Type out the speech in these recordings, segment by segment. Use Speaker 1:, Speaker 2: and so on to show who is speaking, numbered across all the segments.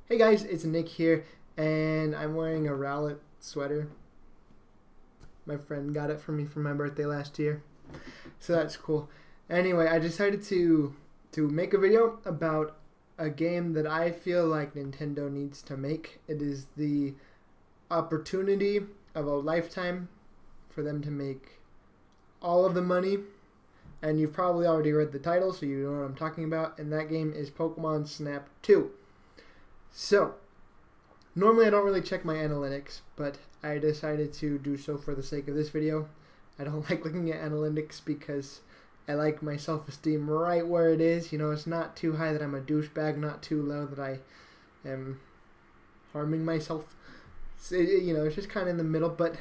Speaker 1: Hey guys, it's Nick here, and I'm wearing a Rowlet sweater. My friend got it for me for my birthday last year, so that's cool. Anyway, I decided to make a video about a game that I feel like Nintendo needs to make. It is the opportunity of a lifetime for them to make all of the money, and you've probably already read the title, so you know what I'm talking about, and that game is Pokemon Snap 2. So, normally I don't really check my analytics, but I decided to do so for the sake of this video. I don't like looking at analytics because I like my self-esteem right where it is. You know, it's not too high that I'm a douchebag, not too low that I am harming myself. So, it's just kind of in the middle, but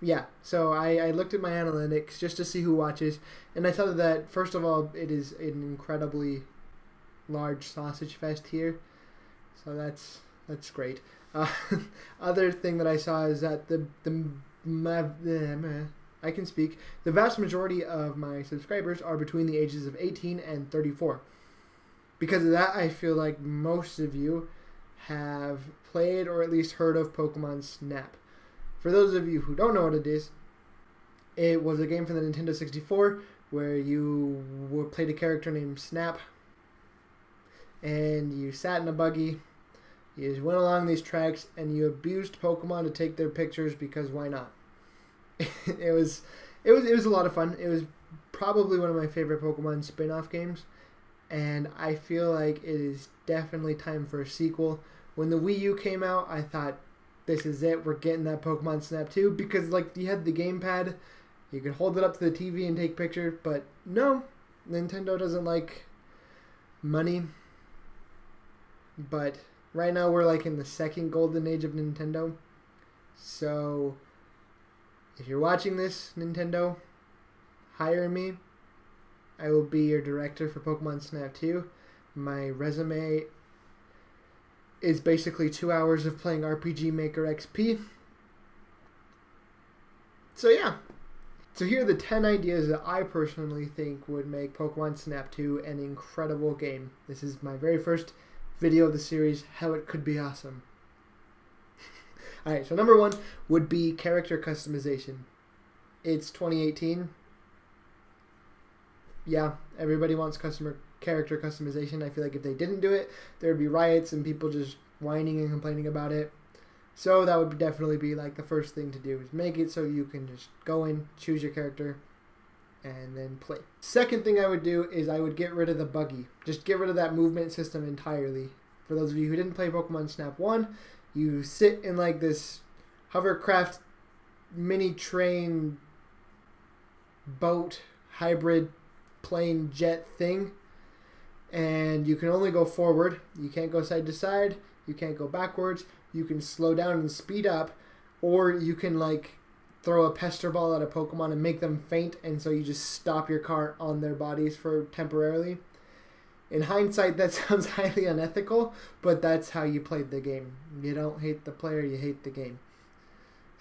Speaker 1: yeah. So I looked at my analytics just to see who watches, and I saw that, first of all, it is an incredibly large sausage fest here. So that's great. Uh, Other thing that I saw is that I can speak. The vast majority of my subscribers are between the ages of 18 and 34. Because of that, I feel like most of you have played or at least heard of Pokemon Snap. For those of you who don't know what it was a game for the Nintendo 64 where you played a character named Snap, and you sat in a buggy. You just went along these tracks and you abused Pokemon to take their pictures because why not? It was a lot of fun. It was probably one of my favorite Pokemon spin-off games, and I feel like it is definitely time for a sequel. When the Wii U came out, I thought, this is it. We're getting that Pokemon Snap 2 because you had the gamepad, you could hold it up to the TV and take pictures, but no, Nintendo doesn't like money. But right now we're in the second golden age of Nintendo. So if you're watching this, Nintendo, hire me. I will be your director for Pokemon Snap 2. My resume is basically 2 hours of playing RPG Maker XP. So yeah. So here are the 10 ideas that I personally think would make Pokemon Snap 2 an incredible game. This is my very first video of the series, how it could be awesome. Alright, so number one would be character customization. It's 2018. Yeah, everybody wants character customization. I feel like if they didn't do it, there would be riots and people just whining and complaining about it. So that would definitely be the first thing to do, is make it so you can just go in, choose your character, and then play. Second thing I would do is I would get rid of the buggy. Just get rid of that movement system entirely. For those of you who didn't play Pokemon Snap 1, you sit in this hovercraft mini train boat hybrid plane jet thing, and you can only go forward. You can't go side to side. You can't go backwards. You can slow down and speed up, or you can throw a pester ball at a Pokemon and make them faint, and so you just stop your car on their bodies for temporarily. In hindsight, that sounds highly unethical, but that's how you played the game. You don't hate the player, you hate the game.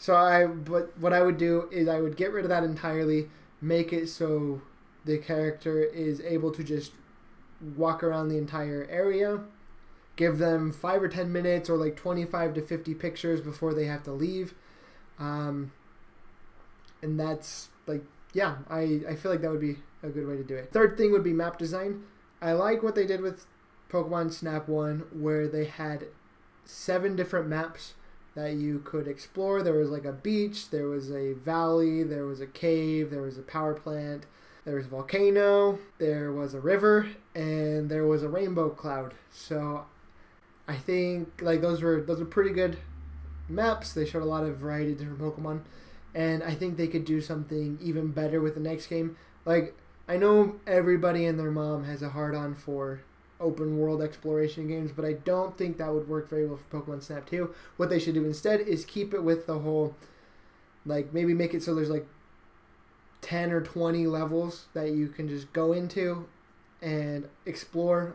Speaker 1: But what I would do is I would get rid of that entirely, make it so the character is able to just walk around the entire area, give them 5 or 10 minutes or 25 to 50 pictures before they have to leave. And that's yeah, I feel like that would be a good way to do it. Third thing would be map design. I like what they did with Pokemon Snap 1, where they had 7 different maps that you could explore. There was a beach, there was a valley, there was a cave, there was a power plant, there was a volcano, there was a river, and there was a rainbow cloud. So I think those were pretty good maps. They showed a lot of variety of different Pokemon, and I think they could do something even better with the next game. I know everybody and their mom has a hard-on for open world exploration games, but I don't think that would work very well for Pokemon Snap 2. What they should do instead is keep it with the whole, maybe make it so there's 10 or 20 levels that you can just go into and explore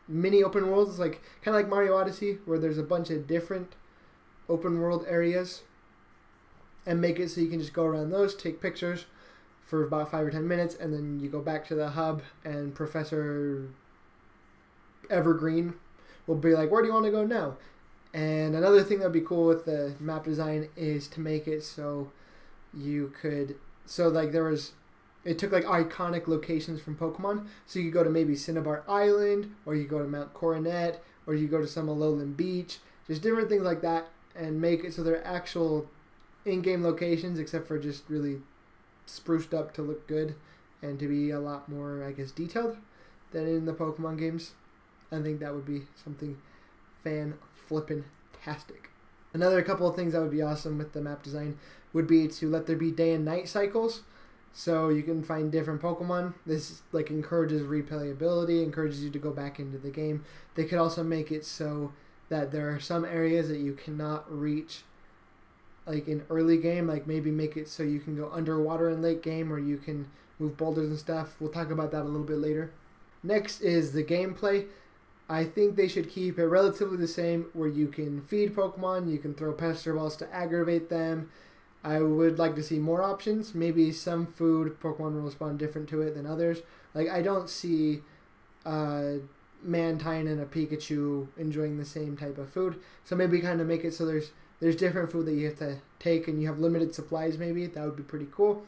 Speaker 1: mini open worlds, kind of like Mario Odyssey, where there's a bunch of different open world areas, and make it so you can just go around those, take pictures for about 5 or 10 minutes, and then you go back to the hub, and Professor evergreen will be like, where do you want to go now? And another thing that would be cool with the map design is to make it so you could, so like there was, it took like iconic locations from Pokemon. So you could go to maybe Cinnabar Island, or you go to Mount Coronet, or you go to some Alolan Beach, just different things like that, and make it so they're actual in-game locations, except for just really spruced up to look good and to be a lot more, I guess, detailed than in the Pokemon games. I think that would be something fan-flippin-tastic. Another couple of things that would be awesome with the map design would be to let there be day and night cycles, so you can find different Pokemon. This like encourages replayability, encourages you to go back into the game. They could also make it so that there are some areas that you cannot reach like in early game, like maybe make it so you can go underwater in late game, or you can move boulders and stuff. We'll talk about that a little bit later. Next is the gameplay. I think they should keep it relatively the same, where you can feed Pokemon, you can throw Pester Balls to aggravate them. I would like to see more options. Maybe some food Pokemon will respond different to it than others. Like I don't see Mantine and a Pikachu enjoying the same type of food. So maybe kind of make it so there's different food that you have to take, and you have limited supplies. Maybe that would be pretty cool.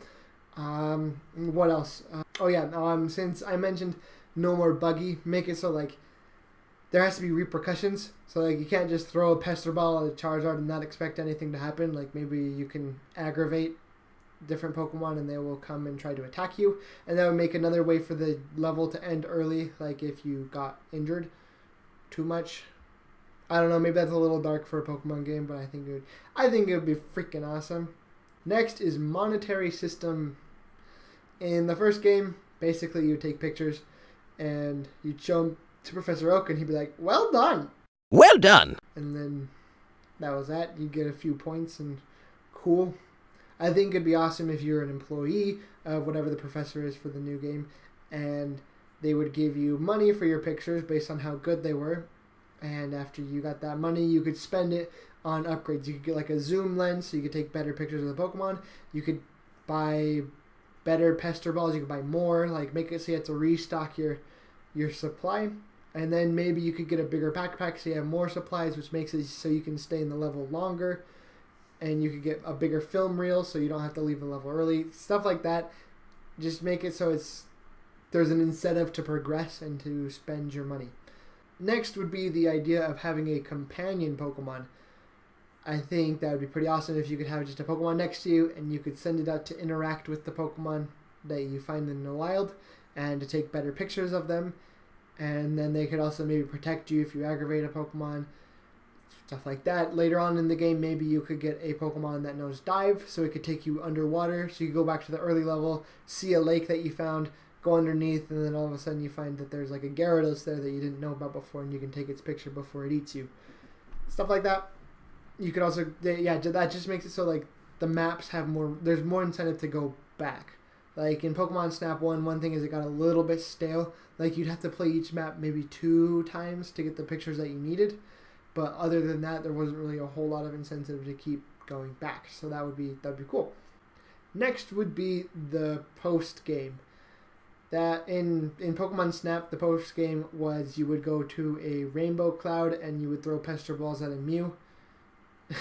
Speaker 1: What else? Since I mentioned no more buggy, make it so like there has to be repercussions. So like you can't just throw a Pester Ball at a Charizard and not expect anything to happen. Like maybe you can aggravate different Pokemon and they will come and try to attack you. And that would make another way for the level to end early, like if you got injured too much. I don't know, maybe that's a little dark for a Pokemon game, but I think it would be freaking awesome. Next is monetary system. In the first game, basically you take pictures and you'd show them to Professor Oak and he'd be like, well done.
Speaker 2: Well done.
Speaker 1: And then that was that. You'd get a few points and cool. I think it'd be awesome if you're an employee of whatever the professor is for the new game, and they would give you money for your pictures based on how good they were. And after you got that money, you could spend it on upgrades. You could get like a zoom lens so you could take better pictures of the Pokemon. You could buy better Pester Balls. You could buy more. Like make it so you have to restock your supply. And then maybe you could get a bigger backpack so you have more supplies, which makes it so you can stay in the level longer. And you could get a bigger film reel so you don't have to leave the level early. Stuff like that. Just make it so there's an incentive to progress and to spend your money. Next would be the idea of having a companion Pokemon. I think that would be pretty awesome if you could have just a Pokemon next to you and you could send it out to interact with the Pokemon that you find in the wild and to take better pictures of them. And then they could also maybe protect you if you aggravate a Pokemon, stuff like that. Later on in the game, maybe you could get a Pokemon that knows dive, so it could take you underwater. So you go back to the early level, see a lake that you found, go underneath, and then all of a sudden you find that there's like a Gyarados there that you didn't know about before, and you can take its picture before it eats you. Stuff like that. You could also, that just makes it so like the maps have there's more incentive to go back. Like in Pokemon Snap 1, one thing is it got a little bit stale. Like you'd have to play each map maybe 2 times to get the pictures that you needed. But other than that, there wasn't really a whole lot of incentive to keep going back. So that'd be cool. Next would be the post game. That in Pokemon Snap, the post game was you would go to a rainbow cloud and you would throw Pester Balls at a Mew.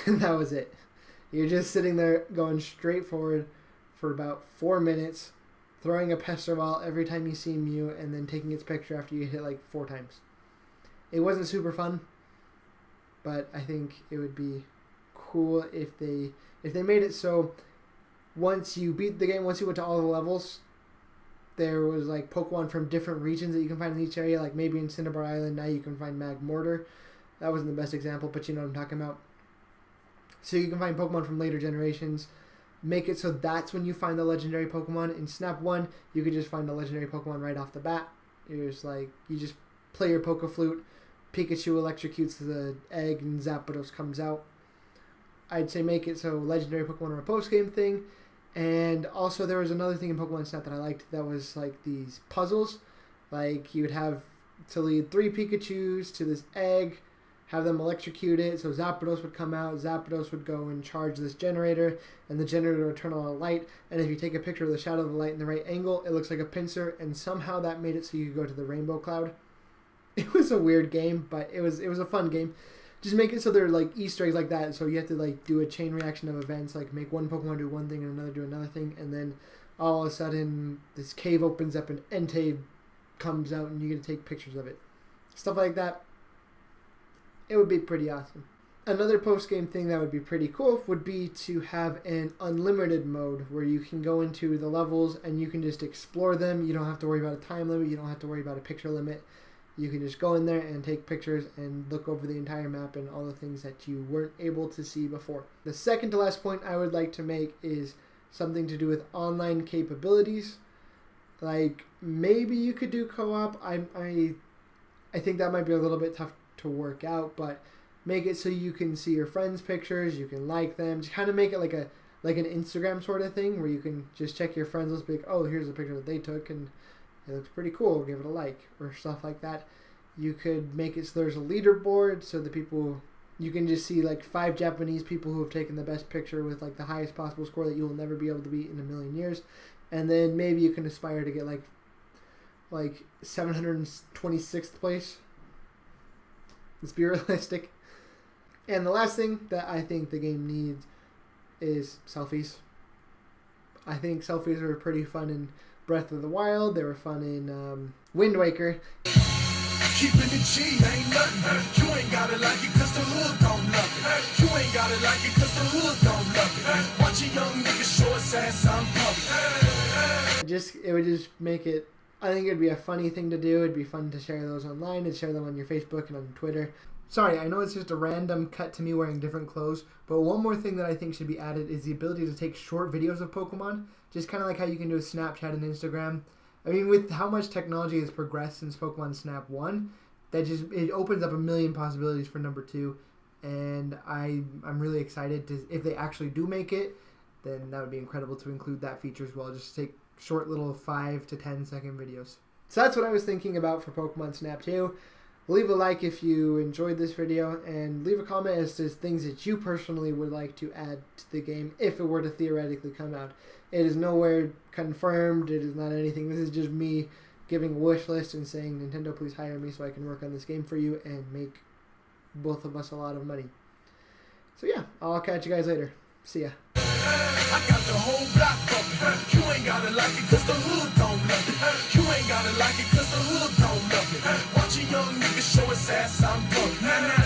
Speaker 1: And that was it. You're just sitting there going straight forward for about 4 minutes, throwing a Pester Ball every time you see Mew, and then taking its picture after you hit like 4 times. It wasn't super fun, but I think it would be cool if they made it so once you beat the game, once you went to all the levels, there was like Pokemon from different regions that you can find in each area. Like maybe in Cinnabar Island now you can find Magmortar. That wasn't the best example, but you know what I'm talking about. So you can find Pokemon from later generations. Make it so that's when you find the legendary Pokemon. In Snap 1, you could just find the legendary Pokemon right off the bat. You just play your Pokeflute, Pikachu electrocutes the egg, and Zapdos comes out. I'd say make it so legendary Pokemon are a post-game thing. And also there was another thing in Pokemon Snap that I liked that was like these puzzles. Like you would have to lead 3 Pikachus to this egg, have them electrocute it, so Zapdos would come out, Zapdos would go and charge this generator, and the generator would turn on a light, and if you take a picture of the shadow of the light in the right angle, it looks like a pincer, and somehow that made it so you could go to the rainbow cloud. It was a weird game, but it was a fun game. Just make it so they're like Easter eggs like that. So you have to like do a chain reaction of events, like make one Pokemon do one thing and another do another thing, and then all of a sudden this cave opens up and Entei comes out and you get to take pictures of it. Stuff like that. It would be pretty awesome. Another post-game thing that would be pretty cool would be to have an unlimited mode where you can go into the levels and you can just explore them. You don't have to worry about a time limit. You don't have to worry about a picture limit. You can just go in there and take pictures and look over the entire map and all the things that you weren't able to see before. The second to last point I would like to make is something to do with online capabilities. Like, maybe you could do co-op. I think that might be a little bit tough to work out, but make it so you can see your friends' pictures, you can like them, just kind of make it like an Instagram sort of thing where you can just check your friends list, be like, oh, here's a picture that they took and it looks pretty cool, give it a like, or stuff like that. You could make it so there's a leaderboard so the people, you can just see like 5 Japanese people who have taken the best picture with like the highest possible score that you will never be able to beat in a million years. And then maybe you can aspire to get like 726th place. Let's be realistic. And the last thing that I think the game needs is selfies. I think selfies were pretty fun in Breath of the Wild. They were fun in Wind Waker.
Speaker 2: Keeping it G ain't nothing. You ain't gotta like it cause the hood don't love it. You ain't gotta like it cause the hood don't love it. Watch a young nigga show his ass on public.
Speaker 1: It would just make it, I think it'd be a funny thing to do. It'd be fun to share those online and share them on your Facebook and on Twitter. Sorry, I know it's just a random cut to me wearing different clothes, but one more thing that I think should be added is the ability to take short videos of Pokemon, just kind of like how you can do with Snapchat and Instagram. I mean, with how much technology has progressed since Pokemon Snap 1, it opens up a million possibilities for number 2, and I'm really excited to, if they actually do make it, then that would be incredible to include that feature as well, just to take short little 5 to 10 second videos. So that's what I was thinking about for Pokemon Snap 2. Leave a like if you enjoyed this video, and leave a comment as to things that you personally would like to add to the game if it were to theoretically come out. It is nowhere confirmed, it is not anything. This is just me giving a wish list and saying, Nintendo, please hire me so I can work on this game for you and make both of us a lot of money. So yeah, I'll catch you guys later. See ya.
Speaker 2: I got the whole block bumping. You ain't gotta like it cause the hood don't love it. You ain't gotta like it cause the hood don't love it. Watch a young nigga show his ass, I'm bumping.